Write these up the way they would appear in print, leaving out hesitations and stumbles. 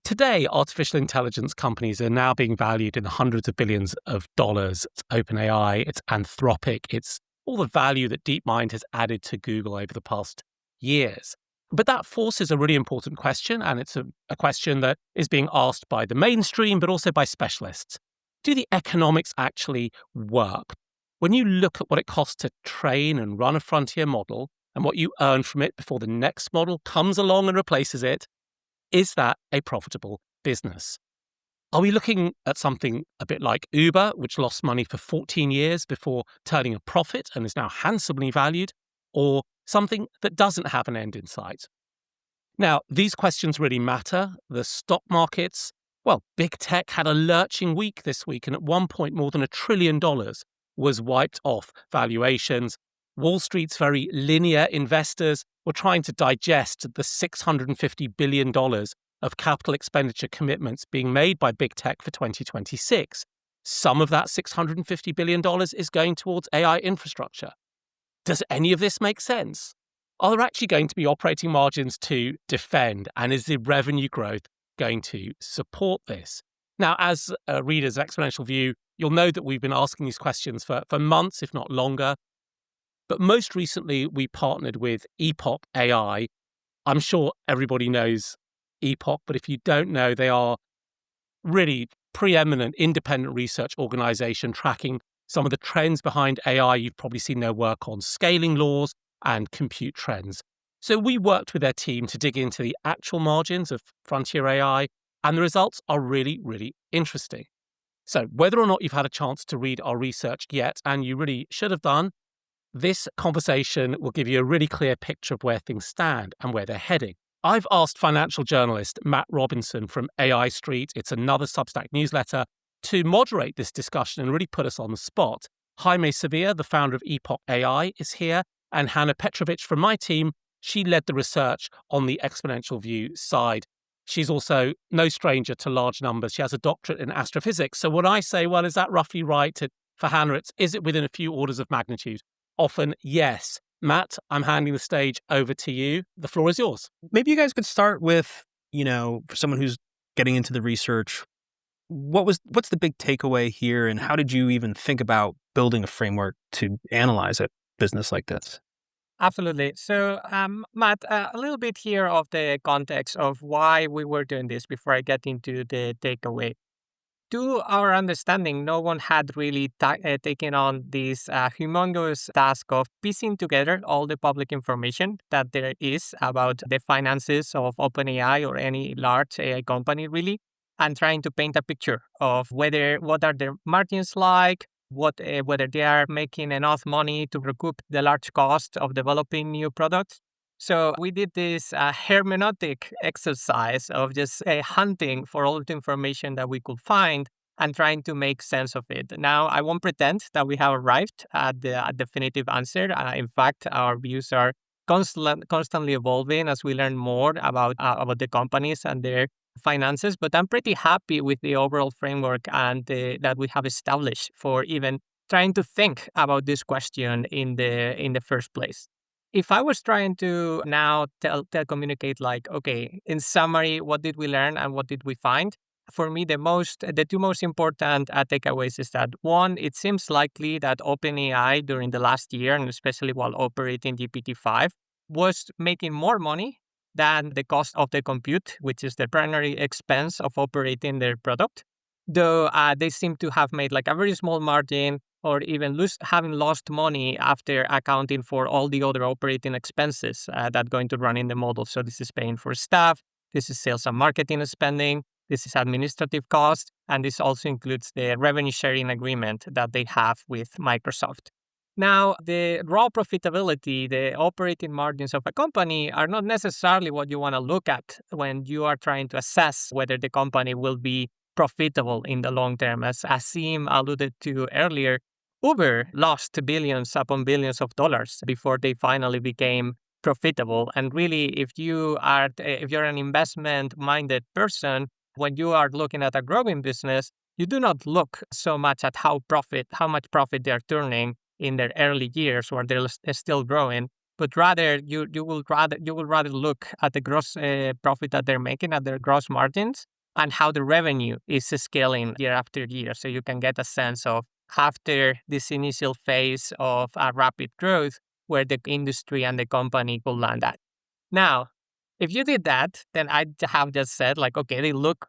Today, artificial intelligence companies are now being valued in the hundreds of billions of dollars. It's OpenAI, it's Anthropic, it's all the value that DeepMind has added to Google over the past years. But that forces a really important question, and it's a question that is being asked by the mainstream, but also by specialists. Do the economics actually work? When you look at what it costs to train and run a frontier model and what you earn from it before the next model comes along and replaces it, is that a profitable business? Are we looking at something a bit like Uber, which lost money for 14 years before turning a profit and is now handsomely valued, or something that doesn't have an end in sight? Now, these questions really matter. The stock markets, well, big tech had a lurching week this week, and at one point more than $1 trillion was wiped off valuations. Wall Street's very linear investors were trying to digest the $650 billion of capital expenditure commitments being made by big tech for 2026. Some of that $650 billion is going towards AI infrastructure. Does any of this make sense? Are there actually going to be operating margins to defend? And is the revenue growth going to support this? Now, as readers of Exponential View, you'll know that we've been asking these questions for months, if not longer. But most recently, we partnered with Epoch AI. I'm sure everybody knows Epoch, but if you don't know, they are really preeminent independent research organization tracking some of the trends behind AI. You've probably seen their work on scaling laws and compute trends. So we worked with their team to dig into the actual margins of frontier AI, and the results are really, really interesting. So whether or not you've had a chance to read our research yet, and you really should have done, this conversation will give you a really clear picture of where things stand and where they're heading. I've asked financial journalist Matt Robinson from AI Street, it's another Substack newsletter, to moderate this discussion and really put us on the spot. Jaime Sevilla, the founder of Epoch AI, is here, and Hannah Petrovic from my team, she led the research on the Exponential View side. She's also no stranger to large numbers. She has a doctorate in astrophysics. So when I say, well, is that roughly right? For Hannah, is it within a few orders of magnitude? Often, yes. Matt, I'm handing the stage over to you. The floor is yours. Maybe you guys could start with, for someone who's getting into the research, what's the big takeaway here, and how did you even think about building a framework to analyze a business like this? Absolutely. So, Matt, a little bit here of the context of why we were doing this before I get into the takeaway. To our understanding, no one had really taken on this humongous task of piecing together all the public information that there is about the finances of OpenAI or any large AI company, really, and trying to paint a picture of what are their margins like, whether they are making enough money to recoup the large cost of developing new products. So we did this hermeneutic exercise of just hunting for all the information that we could find and trying to make sense of it. Now, I won't pretend that we have arrived at the definitive answer. In fact, our views are constantly evolving as we learn more about the companies and their finances. But I'm pretty happy with the overall framework and that we have established for even trying to think about this question in the first place. If I was trying to now communicate like, okay, in summary, what did we learn and what did we find? For me, the two most important takeaways is that one, it seems likely that OpenAI during the last year, and especially while operating GPT-5, was making more money than the cost of the compute, which is the primary expense of operating their product. Though they seem to have made like a very small margin, or even having lost money after accounting for all the other operating expenses that going to run in the model. So this is paying for staff, this is sales and marketing spending, this is administrative cost, and this also includes the revenue sharing agreement that they have with Microsoft. Now, the raw profitability, the operating margins of a company are not necessarily what you want to look at when you are trying to assess whether the company will be profitable in the long term. As Asim alluded to earlier, Uber lost billions upon billions of dollars before they finally became profitable. And really, if you're an investment-minded person, when you are looking at a growing business, you do not look so much at how much profit they're turning in their early years where they're still growing. but rather you will rather look at the gross profit that they're making, at their gross margins, and how the revenue is scaling year after year. So you can get a sense of, after this initial phase of rapid growth, where the industry and the company will land at. Now, if you did that, then I have just said, like, okay, they look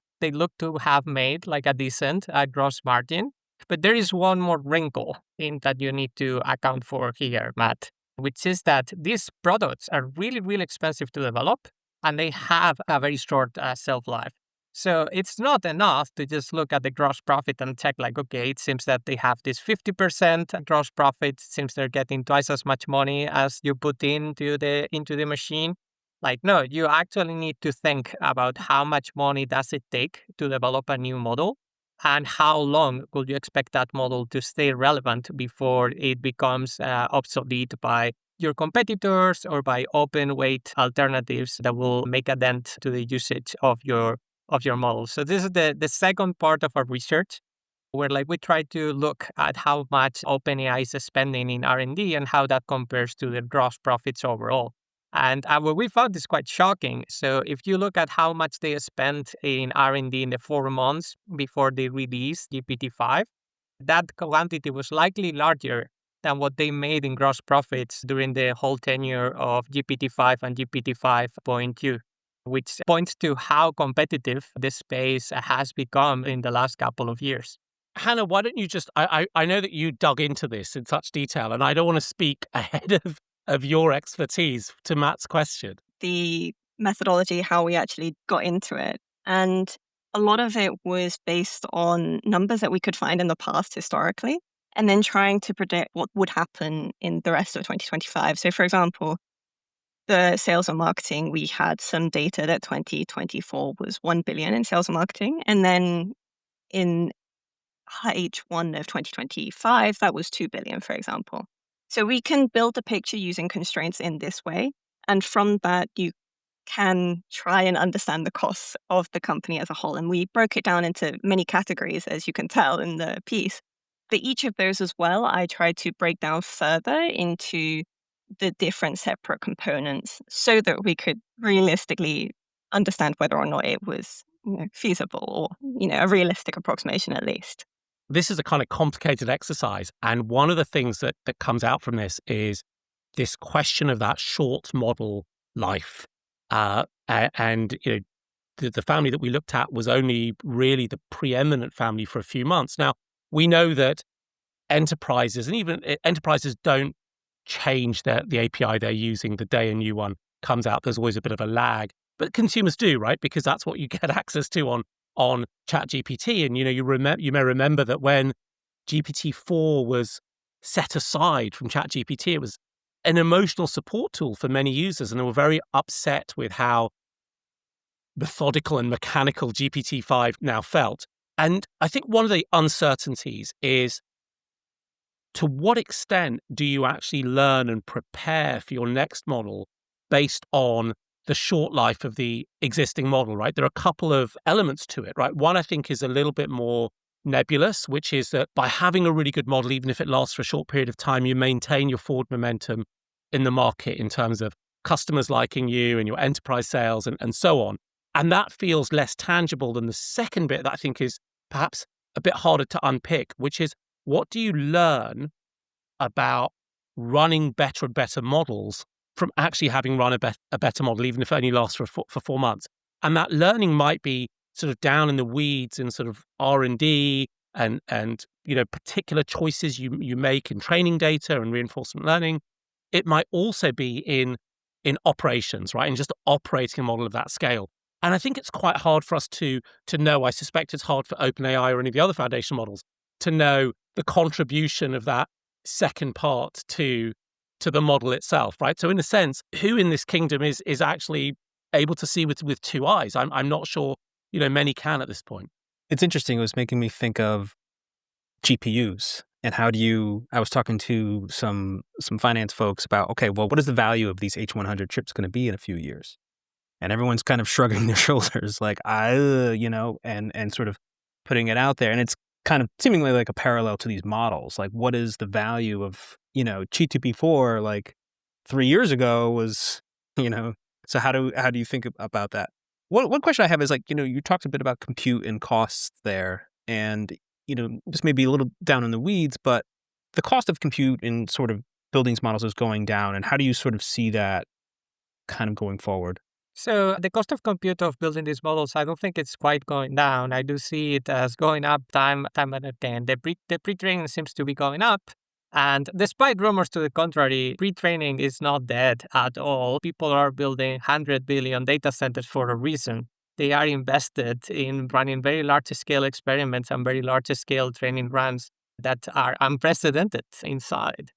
to have made like a decent gross margin. But there is one more wrinkle in that you need to account for here, Matt, which is that these products are really, really expensive to develop, and they have a very short shelf life. So it's not enough to just look at the gross profit and check, like, okay, it seems that they have this 50% gross profit. It seems they're getting twice as much money as you put into the machine. Like, no, you actually need to think about how much money does it take to develop a new model, and how long would you expect that model to stay relevant before it becomes obsolete by your competitors or by open weight alternatives that will make a dent to the usage of your model. So this is the second part of our research, where like we try to look at how much OpenAI is spending in R&D and how that compares to the gross profits overall. And what we found is quite shocking. So if you look at how much they spent in R&D in the 4 months before they released GPT-5, that quantity was likely larger than what they made in gross profits during the whole tenure of GPT-5 and GPT-5.2, which points to how competitive this space has become in the last couple of years. Hannah, why don't you just, I know that you dug into this in such detail, and I don't want to speak ahead of your expertise to Matt's question. The methodology, how we actually got into it. And a lot of it was based on numbers that we could find in the past historically, and then trying to predict what would happen in the rest of 2025. So, for example, the sales and marketing, we had some data that 2024 was 1 billion in sales and marketing. And then in H1 of 2025, that was 2 billion, for example. So we can build a picture using constraints in this way. And from that, you can try and understand the costs of the company as a whole. And we broke it down into many categories, as you can tell in the piece. But each of those as well, I tried to break down further into the different separate components so that we could realistically understand whether or not it was feasible, or a realistic approximation at least. This is a kind of complicated exercise. And one of the things that comes out from this is this question of that short model life. And the family that we looked at was only really the preeminent family for a few months. Now, we know that enterprises, and even enterprises, don't change the API they're using the day a new one comes out. There's always a bit of a lag, but consumers do, right? Because that's what you get access to on ChatGPT. And you may remember that when GPT-4 was set aside from ChatGPT, it was an emotional support tool for many users, and they were very upset with how methodical and mechanical GPT-5 now felt. And I think one of the uncertainties is, to what extent do you actually learn and prepare for your next model based on the short life of the existing model, right? There are a couple of elements to it, right? One, I think, is a little bit more nebulous, which is that by having a really good model, even if it lasts for a short period of time, you maintain your forward momentum in the market in terms of customers liking you and your enterprise sales and so on. And that feels less tangible than the second bit that I think is perhaps a bit harder to unpick, which is, what do you learn about running better and better models from actually having run a better model, even if it only lasts for 4 months? And that learning might be sort of down in the weeds in sort of R&D and particular choices you make in training data and reinforcement learning. It might also be in operations, right? And just operating a model of that scale. And I think it's quite hard for us to know. I suspect it's hard for OpenAI or any of the other foundation models to know the contribution of that second part to the model itself, right? So in a sense, who in this kingdom is actually able to see with two eyes? I'm not sure, many can at this point. It's interesting. It was making me think of GPUs and I was talking to some finance folks about, okay, well, what is the value of these H100 chips going to be in a few years? And everyone's kind of shrugging their shoulders like, and sort of putting it out there. And it's kind of seemingly like a parallel to these models. Like, what is the value of, GTP4, like 3 years ago was, so how do you think about that? One question I have is, like, you talked a bit about compute and costs there, and, this may be a little down in the weeds, but the cost of compute in sort of building these models is going down, and how do you sort of see that kind of going forward? So the cost of compute of building these models, I don't think it's quite going down. I do see it as going up time and again. The pre-training seems to be going up. And despite rumors to the contrary, pre-training is not dead at all. People are building 100 billion data centers for a reason. They are invested in running very large scale experiments and very large scale training runs that are unprecedented inside.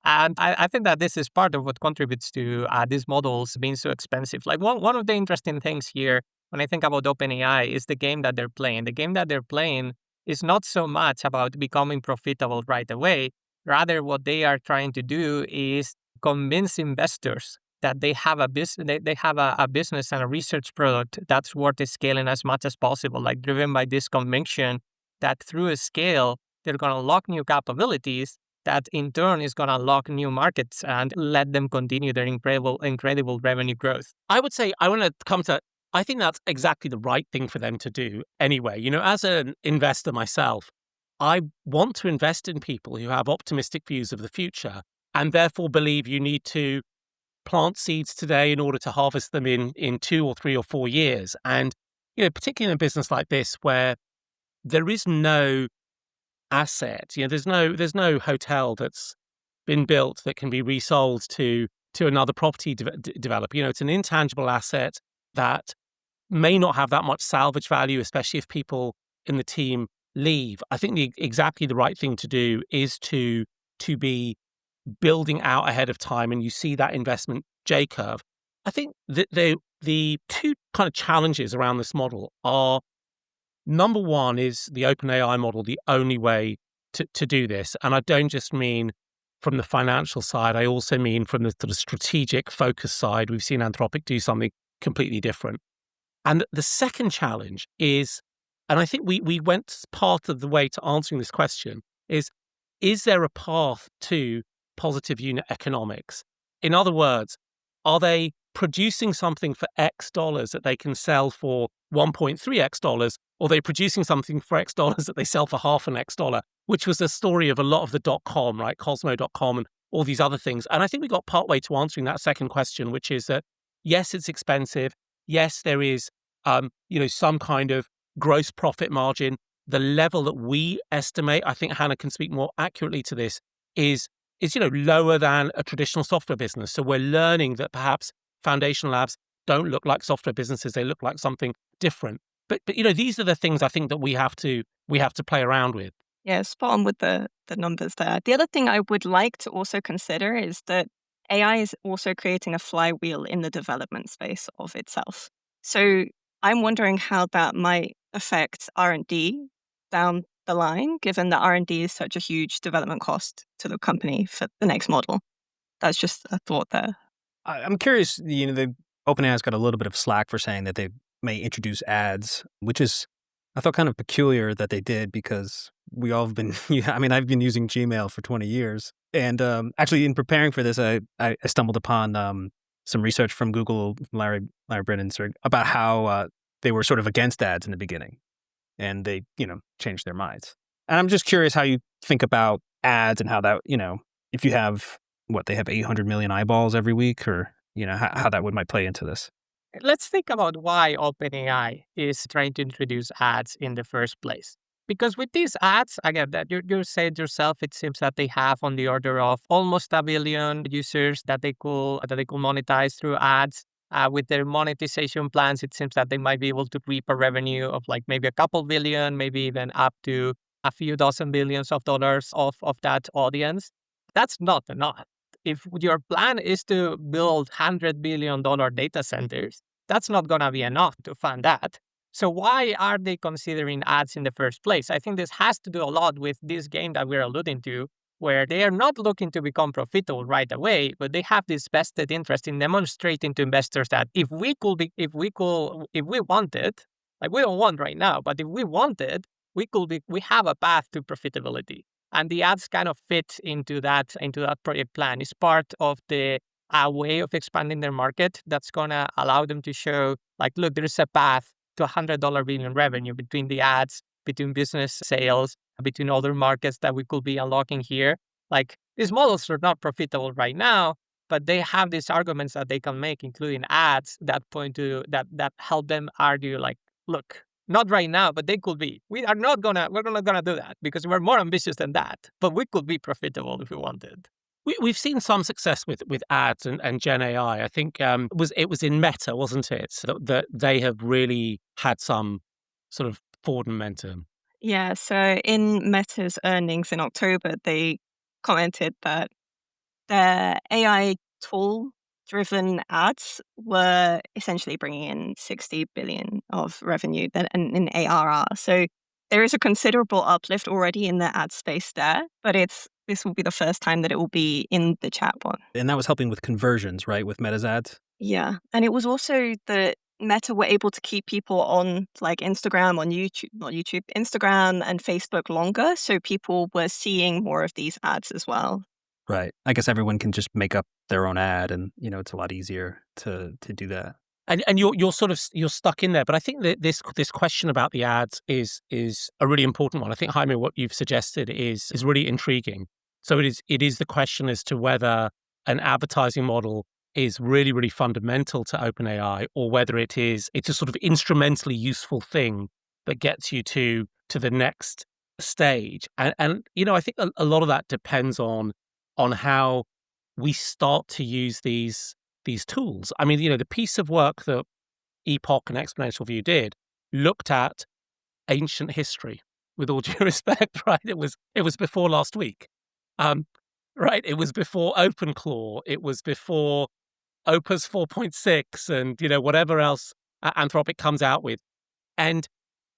And I think that this is part of what contributes to these models being so expensive. Like one of the interesting things here, when I think about OpenAI, is the game that they're playing. The game that they're playing is not so much about becoming profitable right away. Rather, what they are trying to do is convince investors that they have a business, they have a business and a research product that's worth scaling as much as possible, like driven by this conviction that through a scale, they're going to unlock new capabilities that in turn is going to unlock new markets and let them continue their incredible revenue growth. I would say I want to come to, I think that's exactly the right thing for them to do anyway. As an investor myself, I want to invest in people who have optimistic views of the future and therefore believe you need to plant seeds today in order to harvest them in 2 or 3 or 4 years. And, particularly in a business like this where there is no asset, there's no hotel that's been built that can be resold to another property developer. It's an intangible asset that may not have that much salvage value, especially if people in the team leave. I think exactly the right thing to do is to be building out ahead of time, and you see that investment J curve. I think that the two kind of challenges around this model are, number one, is the OpenAI model the only way to do this? And I don't just mean from the financial side, I also mean from the sort of strategic focus side. We've seen Anthropic do something completely different. And the second challenge is, and I think we went part of the way to answering this question, is there a path to positive unit economics? In other words, are they producing something for X dollars that they can sell for 1.3x dollars, or are they producing something for X dollars that they sell for half an X dollar, which was the story of a lot of the .com, right? Cosmo.com and all these other things. And I think we got partway to answering that second question, which is that, yes, it's expensive. Yes, there is, some kind of gross profit margin. The level that we estimate, I think Hannah can speak more accurately to this, is lower than a traditional software business. So we're learning that perhaps foundation labs don't look like software businesses; they look like something different. But these are the things I think that we have to play around with. Yeah, spot on with the numbers there. The other thing I would like to also consider is that AI is also creating a flywheel in the development space of itself. So I'm wondering how that might affect R&D down the line, given that R&D is such a huge development cost to the company for the next model. That's just a thought there. I'm curious, the OpenAI's got a little bit of slack for saying that they may introduce ads, which is, I thought, kind of peculiar that they did, because we all have been, I've been using Gmail for 20 years. And actually, in preparing for this, I stumbled upon some research from Google, Larry Brennan's, about how they were sort of against ads in the beginning, and they, changed their minds. And I'm just curious how you think about ads and how that, if you have, they have 800 million eyeballs every week, or, how that might play into this. Let's think about why OpenAI is trying to introduce ads in the first place. Because with these ads, again, that you said yourself, it seems that they have on the order of almost 1 billion users that they could monetize through ads. With their monetization plans, it seems that they might be able to reap a revenue of like maybe a couple billion, maybe even up to a few dozen billions of dollars of that audience. That's not enough. If your plan is to build $100 billion data centers, that's not going to be enough to fund that. So why are they considering ads in the first place? I think this has to do a lot with this game that we're alluding to, where they are not looking to become profitable right away, but they have this vested interest in demonstrating to investors that if we wanted, like we don't want right now, but if we wanted, we have a path to profitability. And the ads kind of fit into that project plan. It's part of the a way of expanding their market that's going to allow them to show, like, look, there's a path to $100 billion revenue between the ads, between business sales, between other markets that we could be unlocking here. Like, these models are not profitable right now, but they have these arguments that they can make, including ads that point to that help them argue, like, look, not right now, but they could be. We're not gonna do that because we're more ambitious than that. But we could be profitable if we wanted. We've seen some success with ads and Gen AI. I think it was in Meta, wasn't it? That they have really had some sort of forward momentum. Yeah, so in Meta's earnings in October, they commented that their AI tool-driven ads were essentially bringing in 60 billion of revenue in ARR. So there is a considerable uplift already in the ad space there, but this will be the first time that it will be in the chatbot. And that was helping with conversions, right, with Meta's ads? Yeah, and it was also that Meta were able to keep people on like Instagram, on YouTube, not YouTube, Instagram and Facebook longer. So people were seeing more of these ads as well. Right. I guess everyone can just make up their own ad and, it's a lot easier to do that. And you're stuck in there. But I think that this question about the ads is a really important one. I think, Jaime, what you've suggested is really intriguing. So it is the question as to whether an advertising model is really, really fundamental to OpenAI, or whether it's a sort of instrumentally useful thing that gets you to the next stage. And I think a lot of that depends on how we start to use these tools. I mean, the piece of work that Epoch and Exponential View did looked at ancient history, with all due respect, right? It was before last week, right? It was before OpenClaw. It was before Opus 4.6 and, whatever else Anthropic comes out with. And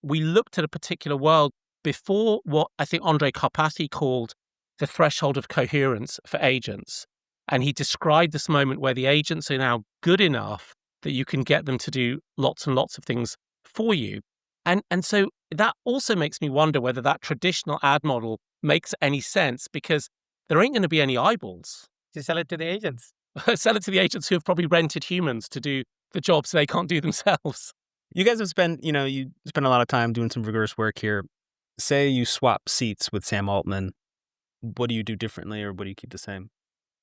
we looked at a particular world before what I think Andre Karpathy called the threshold of coherence for agents. And he described this moment where the agents are now good enough that you can get them to do lots and lots of things for you. And so that also makes me wonder whether that traditional ad model makes any sense, because there ain't going to be any eyeballs. To sell it to the agents. Sell it to the agents who have probably rented humans to do the jobs they can't do themselves. You guys have spent, you spend a lot of time doing some rigorous work here. Say you swap seats with Sam Altman. What do you do differently, or what do you keep the same?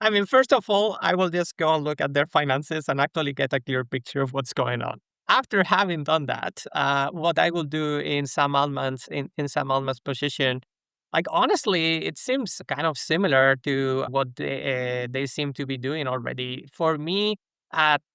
I mean, first of all, I will just go and look at their finances and actually get a clear picture of what's going on. After having done that, what I will do in Sam Altman's position, like, honestly, it seems kind of similar to what they seem to be doing already. For me,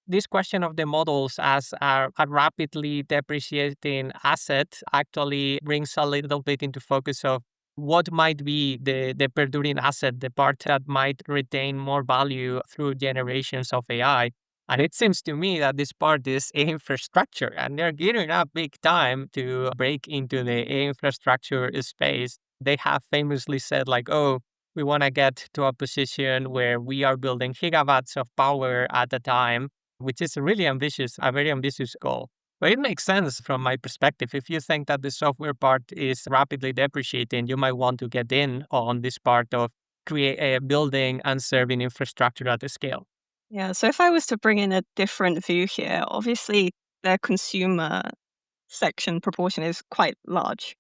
this question of the models as a rapidly depreciating asset actually brings a little bit into focus of what might be the perduring asset, the part that might retain more value through generations of AI. And it seems to me that this part is infrastructure, and they're gearing up big time to break into the infrastructure space. They have famously said, like, oh, we want to get to a position where we are building gigawatts of power at a time, which is really ambitious, a very ambitious goal. But it makes sense from my perspective. If you think that the software part is rapidly depreciating, you might want to get in on this part of building and serving infrastructure at the scale. Yeah, so if I was to bring in a different view here, obviously their consumer section proportion is quite large.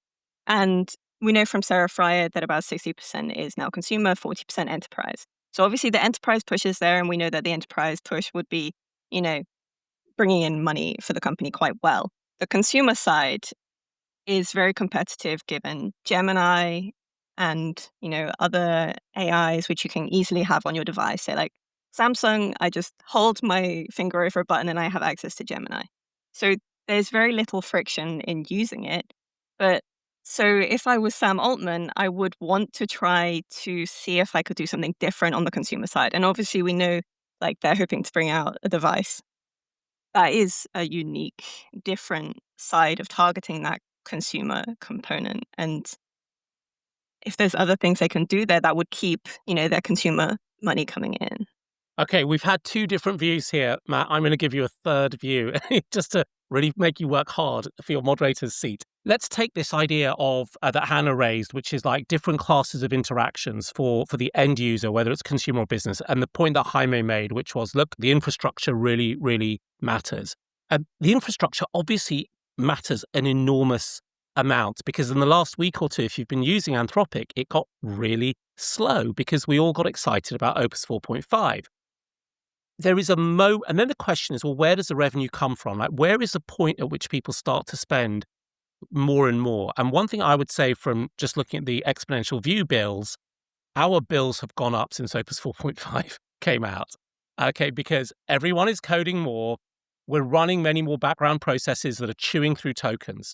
And we know from Sarah Fryer that about 60% is now consumer, 40% enterprise. So obviously the enterprise push is there, and we know that the enterprise push would be, bringing in money for the company quite well. The consumer side is very competitive given Gemini and, other AIs which you can easily have on your device. So like Samsung, I just hold my finger over a button and I have access to Gemini. So there's very little friction in using it. But so if I was Sam Altman, I would want to try to see if I could do something different on the consumer side. And obviously we know like they're hoping to bring out a device that is a unique, different side of targeting that consumer component. And if there's other things they can do there, that would keep, their consumer money coming in. Okay, we've had two different views here, Matt. I'm going to give you a third view just to really make you work hard for your moderator's seat. let's take this idea of that Hannah raised, which is like different classes of interactions for the end user, whether it's consumer or business. And the point that Jaime made, which was, look, the infrastructure really, really matters. And the infrastructure obviously matters an enormous amount, because in the last week or two, if you've been using Anthropic, it got really slow because we all got excited about Opus 4.5. There is and then the question is, well, where does the revenue come from? Like, where is the point at which people start to spend more and more? And one thing I would say from just looking at the Exponential View bills, our bills have gone up since Opus 4.5 came out. Okay, because everyone is coding more. We're running many more background processes that are chewing through tokens.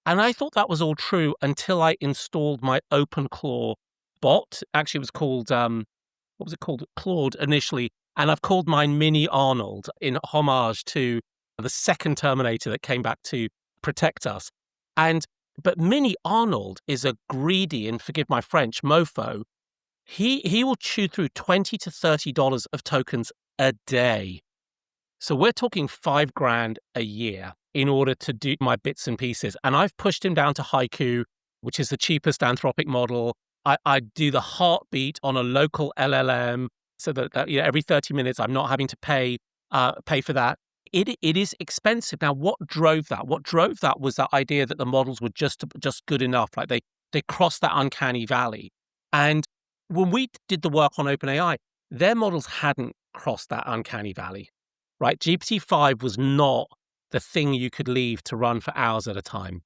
And I thought that was all true until I installed my OpenClaw bot. Actually, it was called, what was it called? Claude initially. And I've called mine Mini Arnold in homage to the second Terminator that came back to protect us. But Mini Arnold is a greedy, and forgive my French, mofo. He will chew through $20 to $30 of tokens a day. So we're talking $5,000 a year in order to do my bits and pieces. And I've pushed him down to Haiku, which is the cheapest Anthropic model. I do the heartbeat on a local LLM so that every 30 minutes I'm not having to pay for that. It is expensive. Now, what drove that? What drove that was that idea that the models were just good enough. Like they crossed that uncanny valley. And when we did the work on OpenAI, their models hadn't crossed that uncanny valley, right? GPT-5 was not the thing you could leave to run for hours at a time.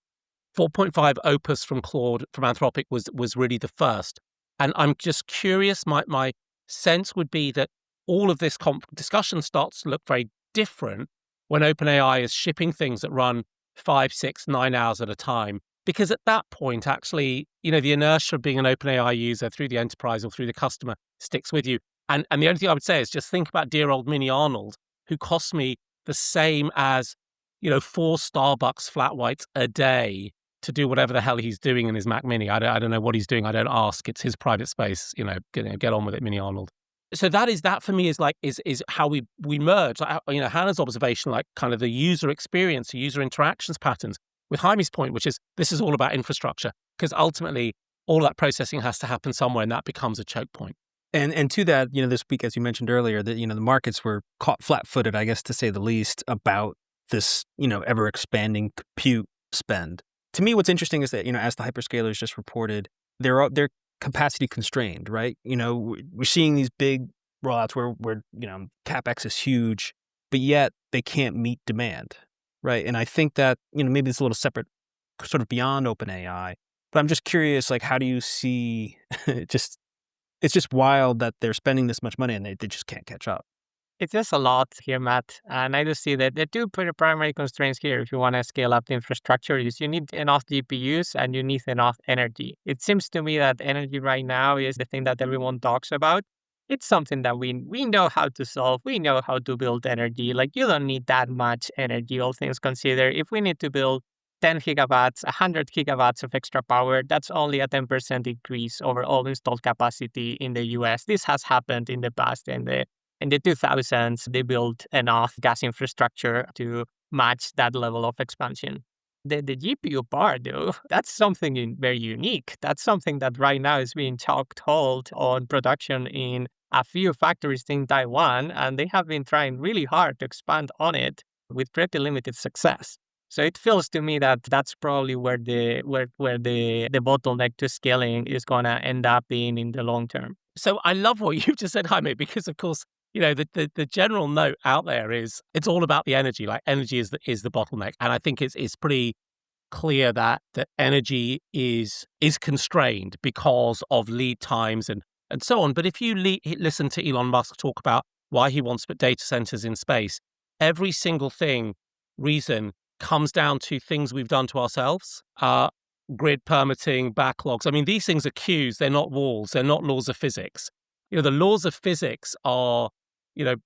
4.5 Opus from Claude, from Anthropic, was really the first. And I'm just curious, my sense would be that all of this discussion starts to look very different when OpenAI is shipping things that run 5, 6, 9 hours at a time. Because at that point, actually, the inertia of being an OpenAI user through the enterprise or through the customer sticks with you. And the only thing I would say is just think about dear old Mini Arnold, who costs me the same as, 4 Starbucks flat whites a day to do whatever the hell he's doing in his Mac Mini. I don't know what he's doing. I don't ask. It's his private space. Get on with it, Mini Arnold. So that for me is how we merge. Like, Hannah's observation, like kind of the user experience, the user interactions patterns, with Jaime's point, which is this is all about infrastructure, because ultimately all that processing has to happen somewhere, and that becomes a choke point. And to that, this week, as you mentioned earlier, that the markets were caught flat-footed, I guess, to say the least, about this ever expanding compute spend. To me, what's interesting is that as the hyperscalers just reported, they're capacity constrained, right? We're seeing these big rollouts where capex is huge, but yet they can't meet demand, right? And I think that maybe it's a little separate, sort of beyond OpenAI. But I'm just curious, like, how do you see it's just wild that they're spending this much money and they just can't catch up. It's just a lot here, Matt. And I do see that the two primary constraints here, if you want to scale up the infrastructure, is you need enough GPUs and you need enough energy. It seems to me that energy right now is the thing that everyone talks about. It's something that we know how to solve. We know how to build energy. Like, you don't need that much energy, all things considered. If we need to build 10 gigawatts, 100 gigawatts of extra power, that's only a 10% increase over all installed capacity in the US. This has happened in the past. In the 2000s, they built enough gas infrastructure to match that level of expansion. The GPU part, though, that's something very unique. That's something that right now is being chalked hold on production in a few factories in Taiwan, and they have been trying really hard to expand on it with pretty limited success. So it feels to me that that's probably where the bottleneck to scaling is going to end up being in the long term. So I love what you've just said, Jaime, because of course, the general note out there is it's all about the energy. Like, energy is the bottleneck, and I think it's pretty clear that energy is constrained because of lead times and so on. But if you listen to Elon Musk talk about why he wants to put data centers in space, every single reason comes down to things we've done to ourselves. Grid permitting, backlogs. I mean, these things are queues. They're not walls. They're not laws of physics. The laws of physics are,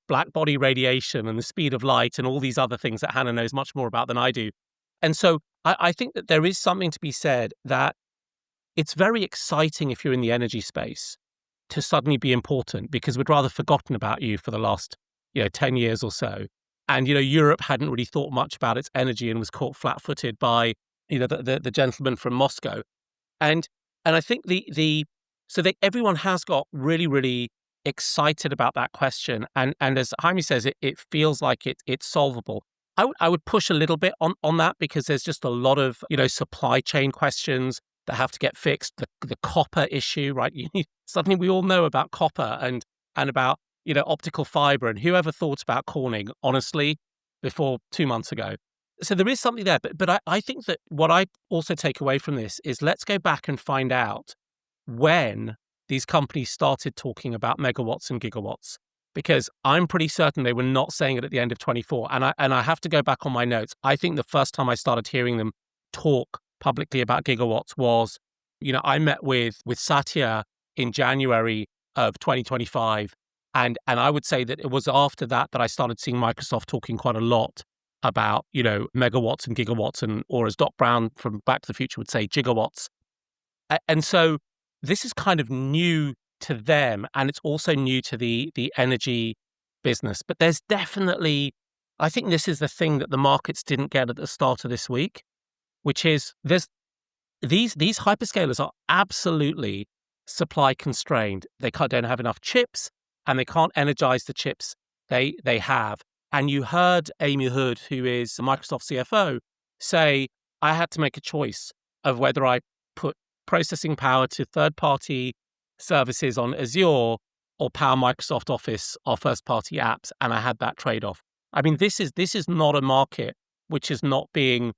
black body radiation and the speed of light and all these other things that Hannah knows much more about than I do. And so I think that there is something to be said that it's very exciting if you're in the energy space to suddenly be important, because we'd rather forgotten about you for the last, 10 years or so. And, Europe hadn't really thought much about its energy and was caught flat-footed by the gentleman from Moscow. And I think everyone has got really, really excited about that question. And as Jaime says, it feels like it's solvable. I would push a little bit on that, because there's just a lot of, supply chain questions that have to get fixed. The copper issue, right? Suddenly we all know about copper and about, optical fiber, and whoever thought about Corning, honestly, before 2 months ago. So there is something there, but I think that what I also take away from this is, let's go back and find out when these companies started talking about megawatts and gigawatts, because I'm pretty certain they were not saying it at the end of 24. And I have to go back on my notes. I think the first time I started hearing them talk publicly about gigawatts was, I met with Satya in January of 2025. And I would say that it was after that I started seeing Microsoft talking quite a lot about, megawatts and gigawatts, or as Doc Brown from Back to the Future would say, gigawatts. And so this is kind of new to them, and it's also new to the energy business. But there's definitely, I think this is the thing that the markets didn't get at the start of this week, which is these hyperscalers are absolutely supply constrained. They don't have enough chips, and they can't energize the chips they have. And you heard Amy Hood, who is Microsoft CFO, say, I had to make a choice of whether I put processing power to third-party services on Azure or power Microsoft Office, our first-party apps, and I had that trade-off. I mean, this is not a market which is not being,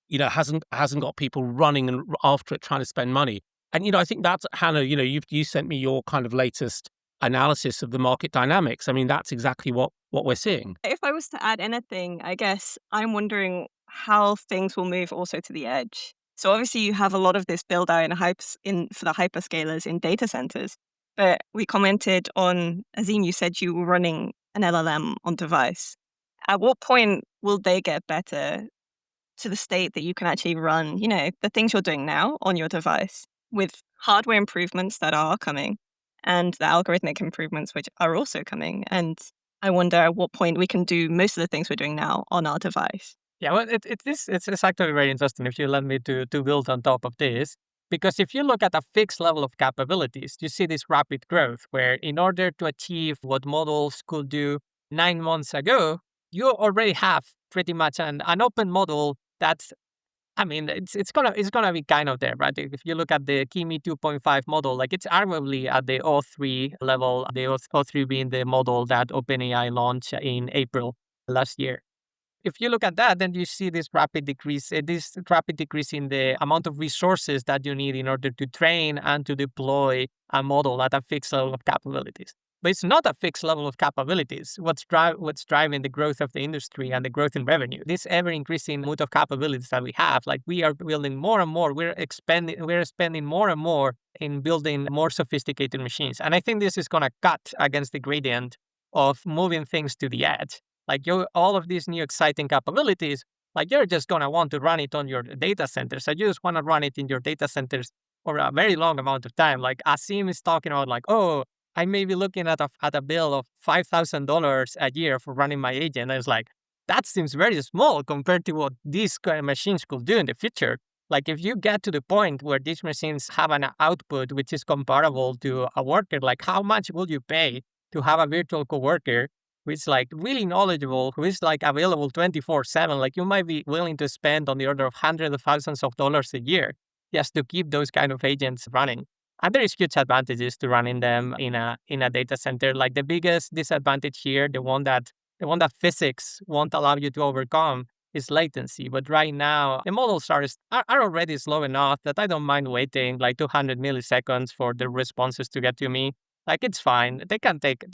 hasn't got people running and after it trying to spend money. And I think that's, Hannah, you sent me your kind of latest analysis of the market dynamics. I mean, that's exactly what we're seeing. If I was to add anything, I guess I'm wondering how things will move also to the edge. So obviously you have a lot of this build out for the hyperscalers in data centers. But we commented on, Azim, you said you were running an LLM on device. At what point will they get better to the state that you can actually run, the things you're doing now on your device with hardware improvements that are coming and the algorithmic improvements which are also coming? And I wonder at what point we can do most of the things we're doing now on our device. Yeah, well, it's actually very interesting if you let me to build on top of this. Because if you look at a fixed level of capabilities, you see this rapid growth where in order to achieve what models could do 9 months ago, you already have pretty much an open model that's, I mean, it's gonna be kind of there, right? If you look at the Kimi 2.5 model, like it's arguably at the O3 level, the O3 being the model that OpenAI launched in April last year. If you look at that, then you see this rapid decrease in the amount of resources that you need in order to train and to deploy a model at a fixed level of capabilities. But it's not a fixed level of capabilities. What's driving the growth of the industry and the growth in revenue? This ever-increasing amount of capabilities that we have, like we are building more and more. We're spending more and more in building more sophisticated machines. And I think this is going to cut against the gradient of moving things to the edge. Like all of these new exciting capabilities, like you're just going to want to run it on your data centers. So you just want to run it in your data centers for a very long amount of time. Like Asim is talking about like, oh, I may be looking at a bill of $5,000 a year for running my agent. And it's like, that seems very small compared to what these kind of machines could do in the future. Like if you get to the point where these machines have an output which is comparable to a worker, like how much will you pay to have a virtual coworker who is like really knowledgeable, who is like available 24/7, like you might be willing to spend on the order of hundreds of thousands of dollars a year just to keep those kind of agents running. And there is huge advantages to running them in a data center. Like the biggest disadvantage here, the one that physics won't allow you to overcome, is latency. But right now, the models are already slow enough that I don't mind waiting like 200 milliseconds for the responses to get to me. Like it's fine. They can take.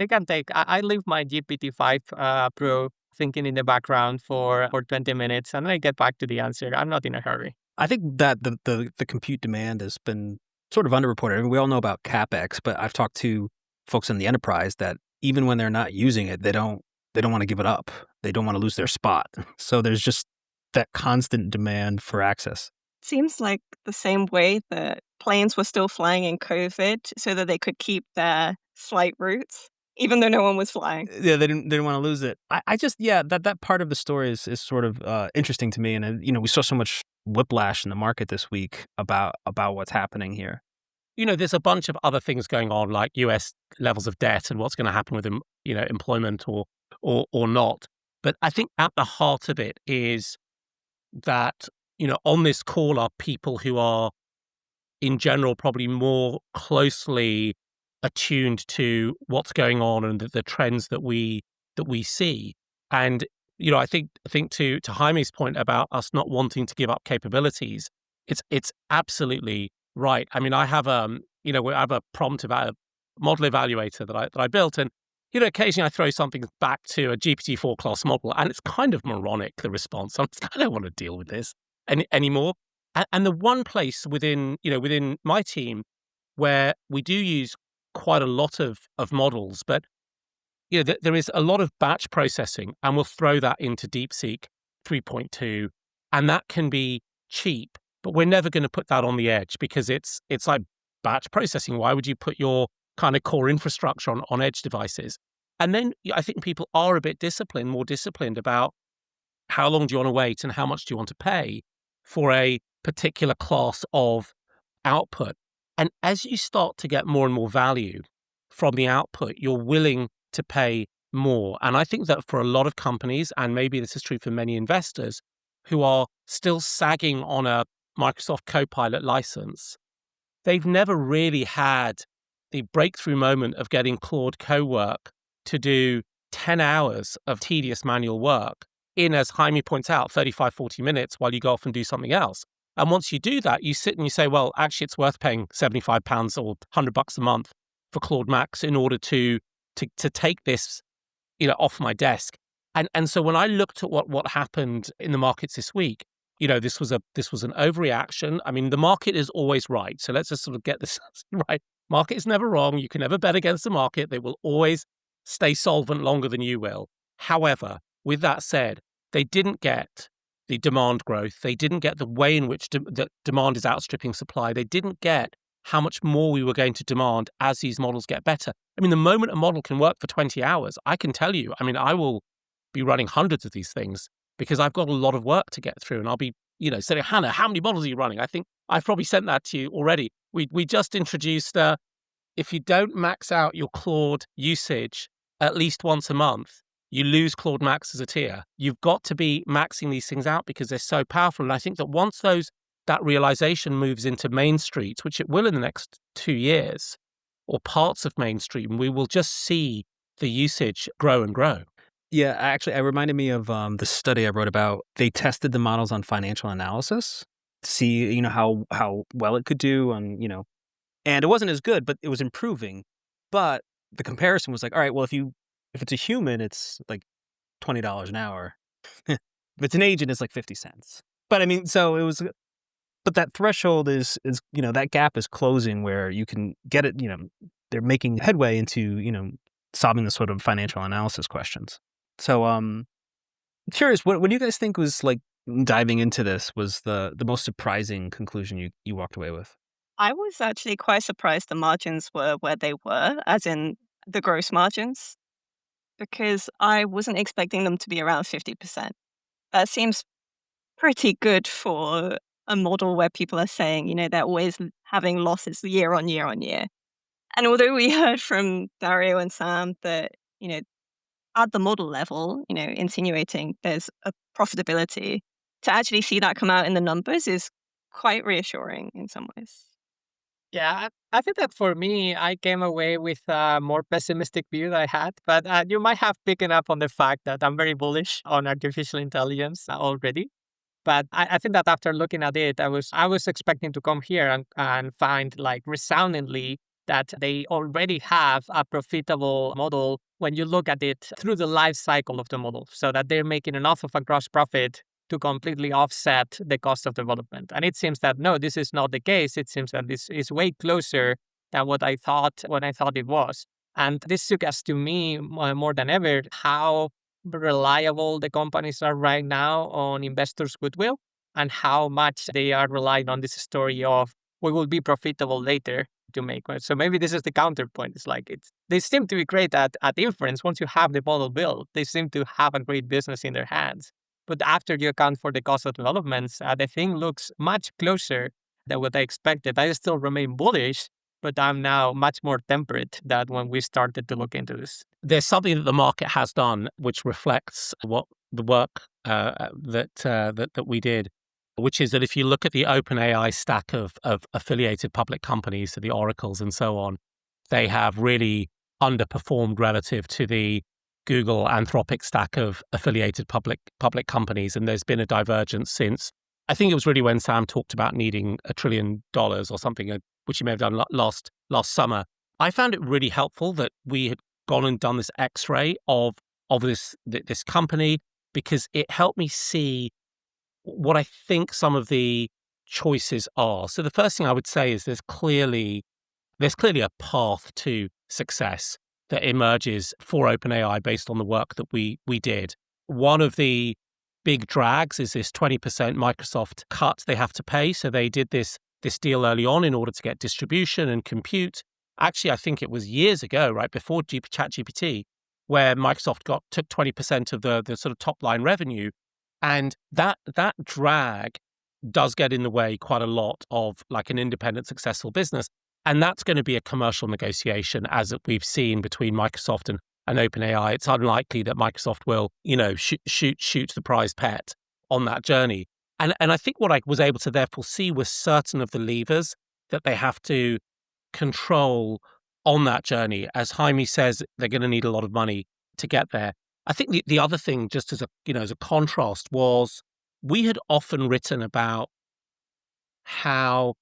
I leave my GPT-5 Pro thinking in the background for 20 minutes, and then I get back to the answer. I'm not in a hurry. I think that the compute demand has been sort of underreported. I mean, we all know about CapEx, but I've talked to folks in the enterprise that even when they're not using it, they don't want to give it up. They don't want to lose their spot. So there's just that constant demand for access. Seems like the same way that planes were still flying in COVID so that they could keep their flight routes, even though no one was flying. Yeah, they didn't want to lose it. I just, that part of the story is sort of interesting to me. And, we saw so much whiplash in the market this week about what's happening here. There's a bunch of other things going on, like US levels of debt and what's going to happen with employment or not. But I think at the heart of it is that, on this call are people who are, in general, probably more closely attuned to what's going on and the trends that we see. And I think to Jaime's point about us not wanting to give up capabilities, it's absolutely right. I mean, I have I have a prompt about a model evaluator that I built, and occasionally I throw something back to a GPT-4 class model, and it's kind of moronic, the response. I don't want to deal with this anymore. And the one place within my team where we do use quite a lot of models, but there is a lot of batch processing, and we'll throw that into DeepSeek 3.2, and that can be cheap, but we're never going to put that on the edge because it's like batch processing. Why would you put your kind of core infrastructure on edge devices? And then I think people are a bit more disciplined about how long do you want to wait and how much do you want to pay for a particular class of output. And as you start to get more and more value from the output, you're willing to pay more. And I think that for a lot of companies, and maybe this is true for many investors who are still sagging on a Microsoft Copilot license, they've never really had the breakthrough moment of getting Claude Cowork to do 10 hours of tedious manual work in, as Jaime points out, 35, 40 minutes while you go off and do something else. And once you do that, you sit and you say, well, actually, it's worth paying £75 or $100 a month for Claude Max in order to take this, off my desk. And so when I looked at what happened in the markets this week, this was an overreaction. I mean, the market is always right. So let's just sort of get this right. Market is never wrong. You can never bet against the market. They will always stay solvent longer than you will. However, with that said, they didn't get the demand growth. They didn't get the way in which that demand is outstripping supply. They didn't get how much more we were going to demand as these models get better. I mean, the moment a model can work for 20 hours, I can tell you, I mean, I will be running hundreds of these things because I've got a lot of work to get through. And I'll be, saying, Hannah, how many models are you running? I think I've probably sent that to you already. We just introduced, if you don't max out your Claude usage at least once a month, you lose Claude Max as a tier. You've got to be maxing these things out because they're so powerful. And I think that once that realization moves into Main Street, which it will in the next 2 years, or parts of mainstream, we will just see the usage grow and grow. Yeah, actually, it reminded me of the study I wrote about. They tested the models on financial analysis to see, how well it could do on, and it wasn't as good, but it was improving. But the comparison was like, all right, well, if it's a human, it's like $20 an hour. If it's an agent, it's like 50 cents. But I mean, so it was, but that threshold is, that gap is closing where you can get it, they're making headway into, solving the sort of financial analysis questions. So, curious, what do you guys think was like diving into this was the most surprising conclusion you walked away with? I was actually quite surprised the margins were where they were, as in the gross margins, because I wasn't expecting them to be around 50%. That seems pretty good for a model where people are saying, they're always having losses year on year on year. And although we heard from Dario and Sam that, at the model level, insinuating there's a profitability, to actually see that come out in the numbers is quite reassuring in some ways. Yeah, I think that for me, I came away with a more pessimistic view that I had, but you might have picked up on the fact that I'm very bullish on artificial intelligence already. But I think that after looking at it, I was expecting to come here and find like resoundingly that they already have a profitable model when you look at it through the life cycle of the model, so that they're making enough of a gross profit to completely offset the cost of development. And it seems that no, this is not the case. It seems that this is way closer than what I thought it was. And this suggests to me more than ever how reliable the companies are right now on investors' goodwill and how much they are relying on this story of we will be profitable later to make. So maybe this is the counterpoint. It's like they seem to be great at inference. Once you have the model built, they seem to have a great business in their hands. But after you account for the cost of developments, the thing looks much closer than what I expected. I still remain bullish, but I'm now much more temperate than when we started to look into this. There's something that the market has done which reflects what the work that we did, which is that if you look at the OpenAI stack of affiliated public companies, so the Oracles and so on, they have really underperformed relative to the Google Anthropic stack of affiliated public companies, and there's been a divergence since. I think it was really when Sam talked about needing $1 trillion or something, which he may have done last summer. I found it really helpful that we had gone and done this X-ray of this company, because it helped me see what I think some of the choices are. So the first thing I would say is there's clearly a path to success that emerges for OpenAI based on the work that we did. One of the big drags is this 20% Microsoft cut they have to pay. So they did this deal early on in order to get distribution and compute. Actually, I think it was years ago, right before ChatGPT, where Microsoft took 20% of the sort of top line revenue, and that drag does get in the way quite a lot of like an independent, successful business. And that's going to be a commercial negotiation, as we've seen between Microsoft and OpenAI. It's unlikely that Microsoft will, shoot the prize pet on that journey. And I think what I was able to therefore see was certain of the levers that they have to control on that journey. As Jaime says, they're going to need a lot of money to get there. I think the other thing, just as a contrast, was we had often written about how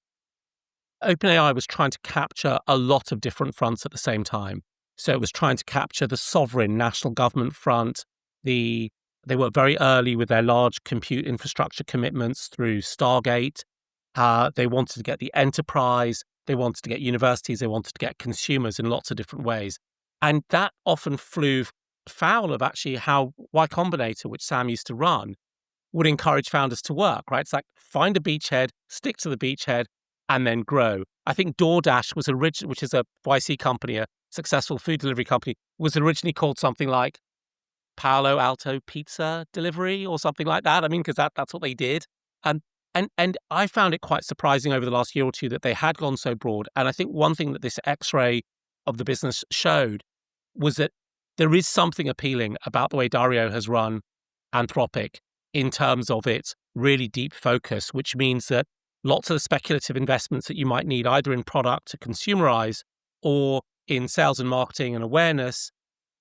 OpenAI was trying to capture a lot of different fronts at the same time. So it was trying to capture the sovereign national government front. They were very early with their large compute infrastructure commitments through Stargate. They wanted to get the enterprise. They wanted to get universities. They wanted to get consumers in lots of different ways. And that often flew foul of actually how Y Combinator, which Sam used to run, would encourage founders to work, right? It's like find a beachhead, stick to the beachhead, and then grow. I think DoorDash was which is a YC company, a successful food delivery company, was originally called something like Palo Alto Pizza Delivery or something like that. I mean, because that's what they did. And I found it quite surprising over the last year or two that they had gone so broad. And I think one thing that this X-ray of the business showed was that there is something appealing about the way Dario has run Anthropic in terms of its really deep focus, which means that lots of the speculative investments that you might need either in product to consumerize or in sales and marketing and awareness,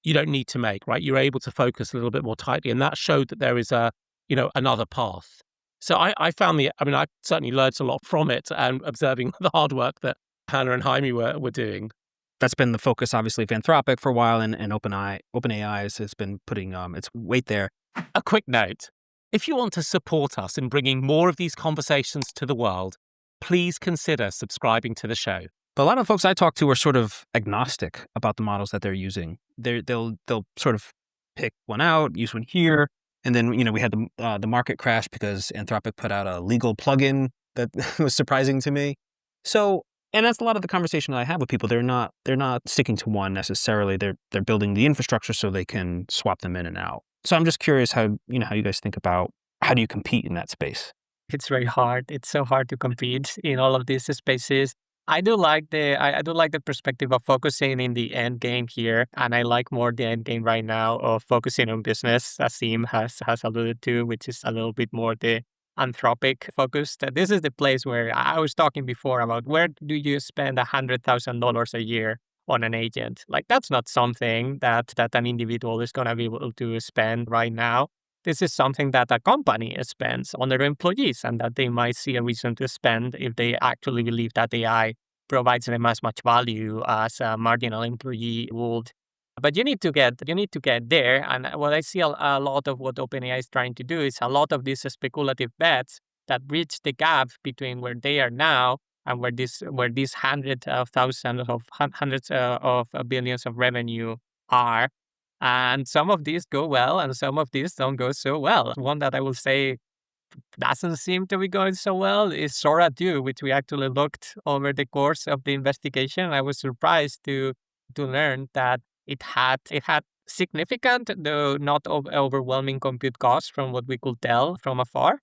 you don't need to make, right? You're able to focus a little bit more tightly. And that showed that there is another path. So I found I certainly learned a lot from it and observing the hard work that Hannah and Jaime were doing. That's been the focus, obviously, of Anthropic for a while, and OpenAI has been putting its weight there. A quick note. If you want to support us in bringing more of these conversations to the world, please consider subscribing to the show. But a lot of folks I talk to are sort of agnostic about the models that they're using. They'll sort of pick one out, use one here, and then we had the market crash because Anthropic put out a legal plugin that was surprising to me. So, and that's a lot of the conversation that I have with people. They're not sticking to one necessarily. They're building the infrastructure so they can swap them in and out. So I'm just curious how you guys think about how do you compete in that space? It's very hard. It's so hard to compete in all of these spaces. I do like the perspective of focusing in the end game here, and I like more the end game right now of focusing on business, as Sim has alluded to, which is a little bit more the Anthropic focused. This is the place where I was talking before about where do you spend $100,000 a year on an agent? Like that's not something that an individual is going to be able to spend right now. This is something that a company spends on their employees and that they might see a reason to spend if they actually believe that AI provides them as much value as a marginal employee would. But you need to get there. And what I see a lot of what OpenAI is trying to do is a lot of these speculative bets that bridge the gap between where they are now and where these hundreds of billions of revenue are. And some of these go well and some of these don't go so well. One that I will say doesn't seem to be going so well is Sora 2, which we actually looked over the course of the investigation. I was surprised to learn that it had significant, though not overwhelming compute costs from what we could tell from afar.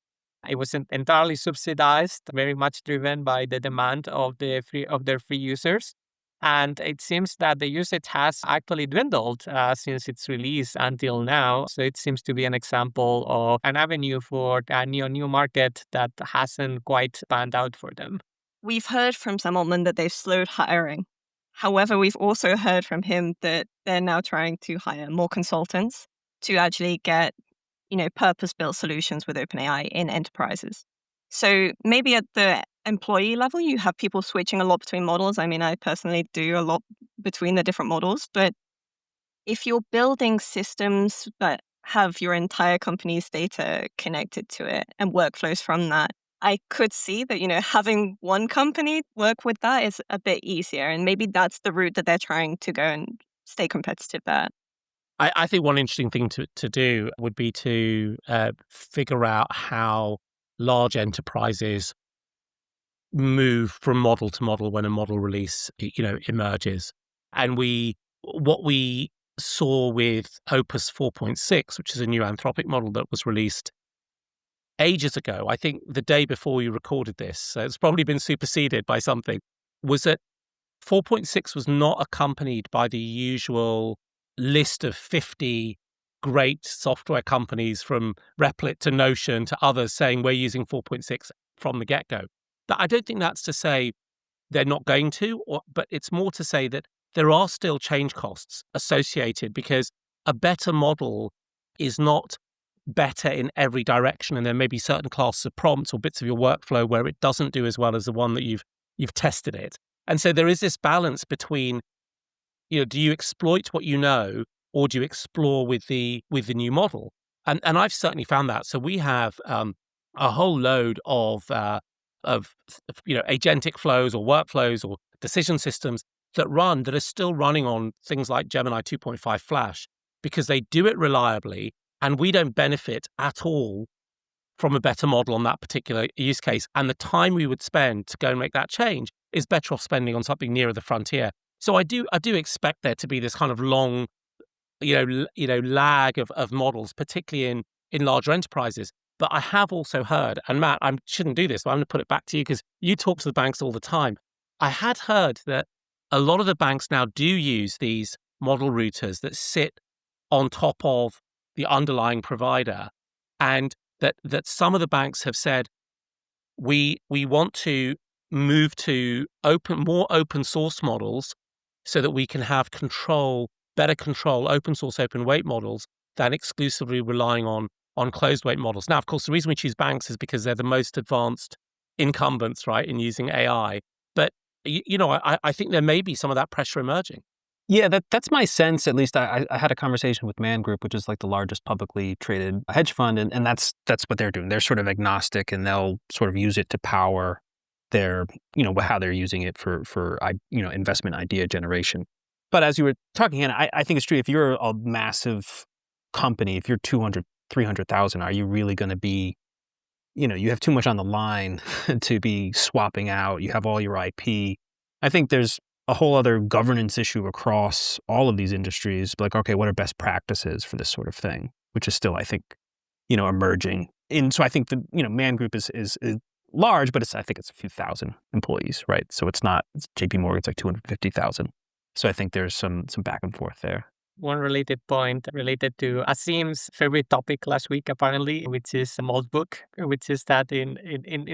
It wasn't entirely subsidized, very much driven by the demand of their free users. And it seems that the usage has actually dwindled since its release until now. So it seems to be an example of an avenue for a new market that hasn't quite panned out for them. We've heard from Sam Altman that they've slowed hiring. However, we've also heard from him that they're now trying to hire more consultants to actually get, purpose-built solutions with OpenAI in enterprises. So maybe at the employee level, you have people switching a lot between models. I mean, I personally do a lot between the different models, but if you're building systems that have your entire company's data connected to it and workflows from that, I could see that, having one company work with that is a bit easier. And maybe that's the route that they're trying to go and stay competitive there. I think one interesting thing to do would be to figure out how large enterprises move from model to model when a model release, emerges. And what we saw with Opus 4.6, which is a new Anthropic model that was released ages ago, I think the day before we recorded this, so it's probably been superseded by something, was that 4.6 was not accompanied by the usual list of 50 great software companies from Replit to Notion to others saying we're using 4.6 from the get-go. But I don't think that's to say they're not going to, but it's more to say that there are still change costs associated because a better model is not better in every direction, and there may be certain classes of prompts or bits of your workflow where it doesn't do as well as the one that you've tested it. And so there is this balance between, do you exploit what you know, or do you explore with the new model? And I've certainly found that. So we have a whole load of agentic flows or workflows or decision systems that are still running on things like Gemini 2.5 Flash because they do it reliably, and we don't benefit at all from a better model on that particular use case. And the time we would spend to go and make that change is better off spending on something nearer the frontier. So I do expect there to be this kind of long, lag of models, particularly in larger enterprises. But I have also heard, and Matt, I shouldn't do this, but I'm going to put it back to you because you talk to the banks all the time. I had heard that a lot of the banks now do use these model routers that sit on top of the underlying provider, and that some of the banks have said, we want to move to more open source models so that we can have better control, open source, open weight models than exclusively relying on closed weight models. Now, of course, the reason we choose banks is because they're the most advanced incumbents, right, in using AI. But, I think there may be some of that pressure emerging. Yeah, that's my sense. At least I had a conversation with Man Group, which is like the largest publicly traded hedge fund, and that's what they're doing. They're sort of agnostic, and they'll sort of use it to power their, how they're using it for investment idea generation. But as you were talking, Hannah, I think it's true. If you're a massive company, if you're 200, 300,000, are you really going to be, you have too much on the line to be swapping out. You have all your IP. I think there's a whole other governance issue across all of these industries. Like, okay, what are best practices for this sort of thing? Which is still, I think, emerging. And so I think the, Man Group is large, but I think it's a few thousand employees, right? So it's JP Morgan's like 250,000. So I think there's some back and forth there. One related point related to Asim's favorite topic last week, apparently, which is Maltbook, which is that in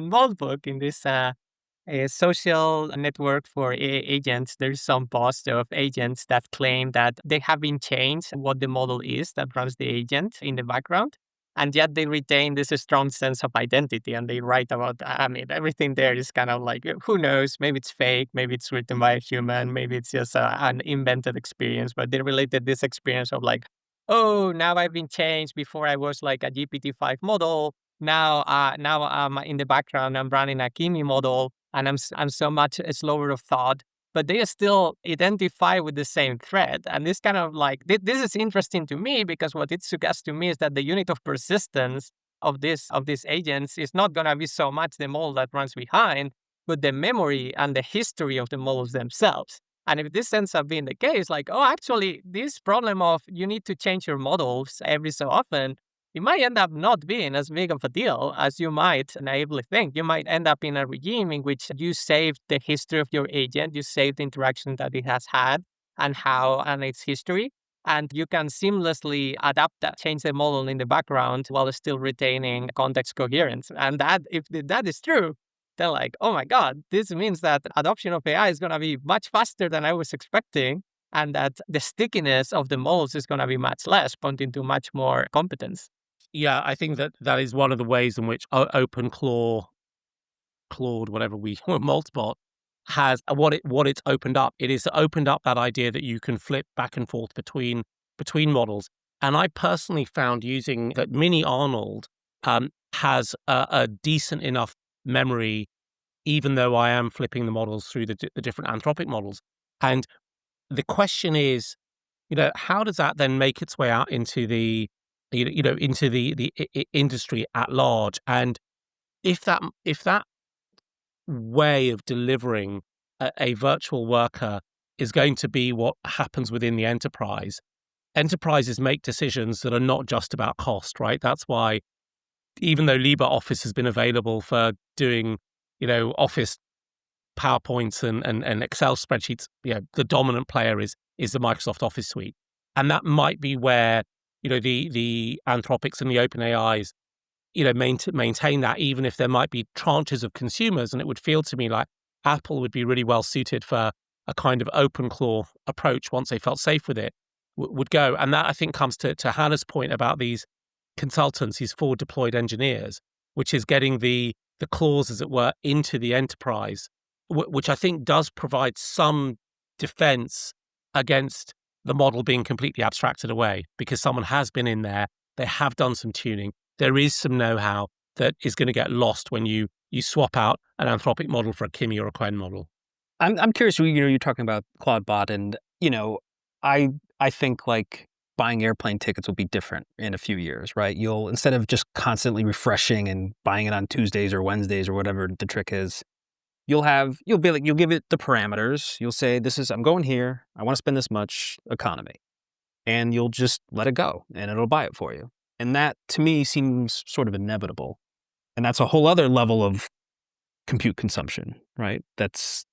Maltbook, in this a social network for agents, there's some post of agents that claim that they haven't changed what the model is that runs the agent in the background. And yet they retain this strong sense of identity, and they write about, everything there is kind of like, who knows, maybe it's fake, maybe it's written by a human, maybe it's just an invented experience, but they related this experience of like, oh, now I've been changed. Before I was like a GPT-5 model. Now I'm in the background, I'm running a Kimi model, and I'm so much slower of thought. But they still identify with the same thread. And this kind of like, this is interesting to me because what it suggests to me is that the unit of persistence of these agents is not going to be so much the model that runs behind, but the memory and the history of the models themselves. And if this ends up being the case, like, oh, actually, this problem of you need to change your models every so often, it might end up not being as big of a deal as you might naively think. You might end up in a regime in which you saved the history of your agent, you saved the interaction that it has had and its history, and you can seamlessly adapt that, change the model in the background while still retaining context coherence. And that, if that is true, then like, oh my God, this means that adoption of AI is going to be much faster than I was expecting, and that the stickiness of the models is going to be much less, pointing to much more competence. Yeah, I think that is one of the ways in which Claude, whatever we Multibot has what it's opened up. It is opened up that idea that you can flip back and forth between models. And I personally found using that Mini Arnold has a decent enough memory, even though I am flipping the models through the different Anthropic models. And the question is, how does that then make its way out into the into the industry at large? And if that way of delivering a virtual worker is going to be what happens within the enterprise, enterprises make decisions that are not just about cost, right? That's why even though LibreOffice has been available for doing, Office PowerPoints and Excel spreadsheets, the dominant player is the Microsoft Office suite. And that might be where, the Anthropics and the OpenAIs, maintain that, even if there might be tranches of consumers. And it would feel to me like Apple would be really well suited for a kind of open claw approach once they felt safe with it, would go. And that, I think, comes to Hannah's point about these consultants, these forward deployed engineers, which is getting the claws, as it were, into the enterprise, which I think does provide some defense against the model being completely abstracted away, because someone has been in there, they have done some tuning. There is some know-how that is going to get lost when you swap out an Anthropic model for a Kimi or a Quen model. I'm curious. You're talking about Claude Bot, and I think like buying airplane tickets will be different in a few years, right? You'll, instead of just constantly refreshing and buying it on Tuesdays or Wednesdays or whatever the trick is, you'll give it the parameters. You'll say, I'm going here. I want to spend this much economy, and you'll just let it go, and it'll buy it for you. And that, to me, seems sort of inevitable. And that's a whole other level of compute consumption, right? Is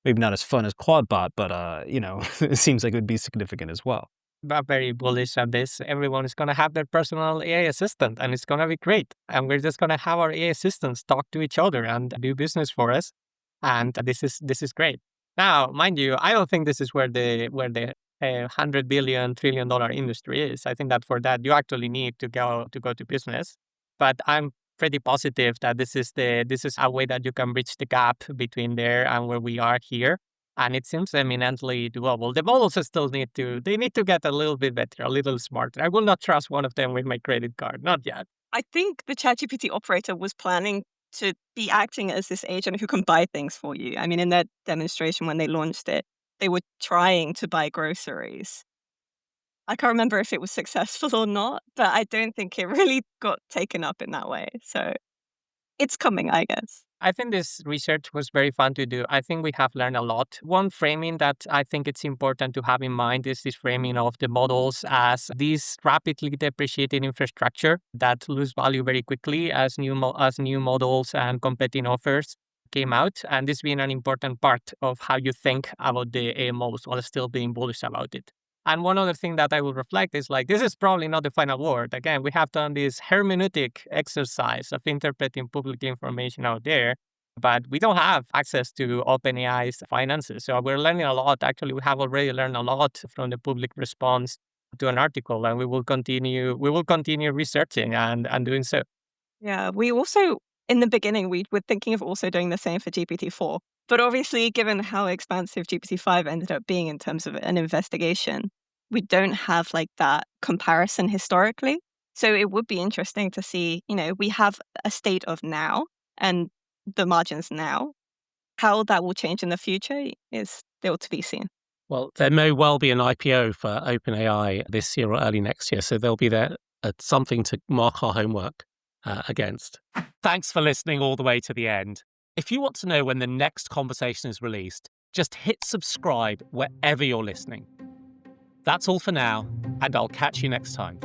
maybe not as fun as Claudebot, but, it seems like it would be significant as well. I'm very bullish on this. Everyone is going to have their personal AI assistant, and it's going to be great. And we're just going to have our AI assistants talk to each other and do business for us. And this is great. Now, mind you, I don't think this is where the $100 billion, $1 trillion industry is. I think that for that you actually need to go to business. But I'm pretty positive that this is a way that you can bridge the gap between there and where we are here. And it seems eminently doable. The models still need to get a little bit better, a little smarter. I will not trust one of them with my credit card, not yet. I think the ChatGPT operator was planning to be acting as this agent who can buy things for you. I mean, in their demonstration when they launched it, they were trying to buy groceries. I can't remember if it was successful or not, but I don't think it really got taken up in that way. So it's coming, I guess. I think this research was very fun to do. I think we have learned a lot. One framing that I think it's important to have in mind is this framing of the models as this rapidly depreciating infrastructure that lose value very quickly as new models and competing offers came out. And this being an important part of how you think about the AI models while still being bullish about it. And one other thing that I will reflect is like, this is probably not the final word. Again, we have done this hermeneutic exercise of interpreting public information out there, but we don't have access to OpenAI's finances. So we're learning a lot. Actually, we have already learned a lot from the public response to an article, and we will continue researching and doing so. Yeah, we also, in the beginning, we were thinking of also doing the same for GPT-4. But obviously, given how expansive GPT-5 ended up being in terms of an investigation, we don't have like that comparison historically. So it would be interesting to see, we have a state of now and the margins now. How that will change in the future is still to be seen. Well, there may well be an IPO for OpenAI this year or early next year, so there'll be something to mark our homework against. Thanks for listening all the way to the end. If you want to know when the next conversation is released, Just hit subscribe wherever you're listening. That's all for now, and I'll catch you next time.